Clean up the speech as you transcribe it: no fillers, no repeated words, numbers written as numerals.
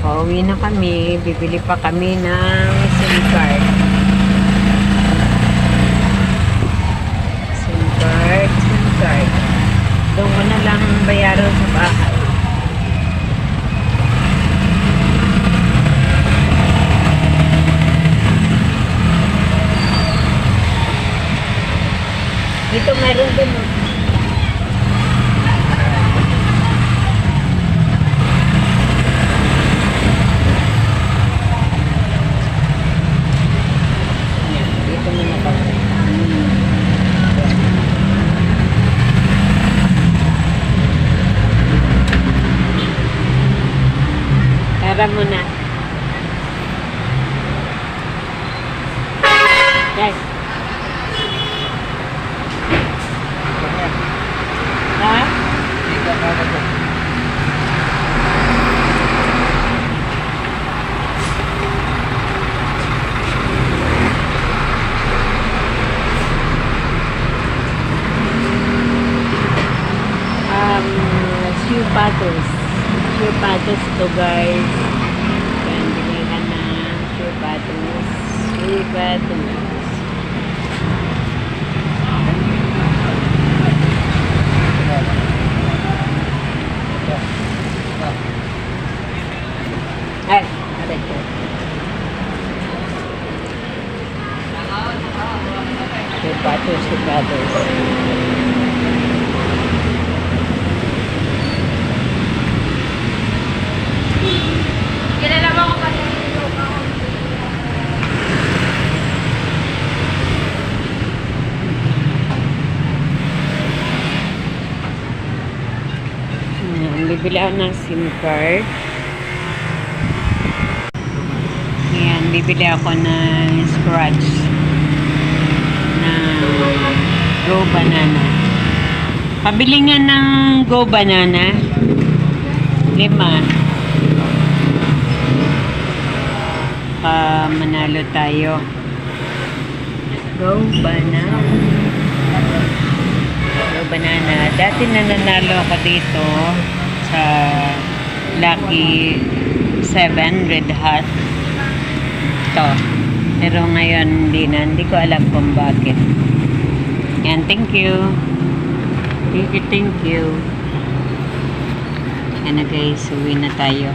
Pauwi na kami. Bibili pa kami ng SIM card. SIM card. Doon ko na lang bayaran sa bahay. Dito meron din. Dito muna pa. Tara muna. Guys. Ha? Shoe patos to guys. Yan, bilihan na shoe patos. Ay, aray ko. Shoe patos. Kilala mo ako pa rin. Bibili ako ng SIM card. Ayan, bibili ako ng scratch na Go Banana. Pabili nga ng Go Banana. 5. Manalo tayo. Go Banana. Dati nananalo ako dito sa Lucky 7 Red Hot. Ito. Pero ngayon hindi ko alam kung bakit. Yan, thank you. Thank you. Yan na guys, uwi na tayo.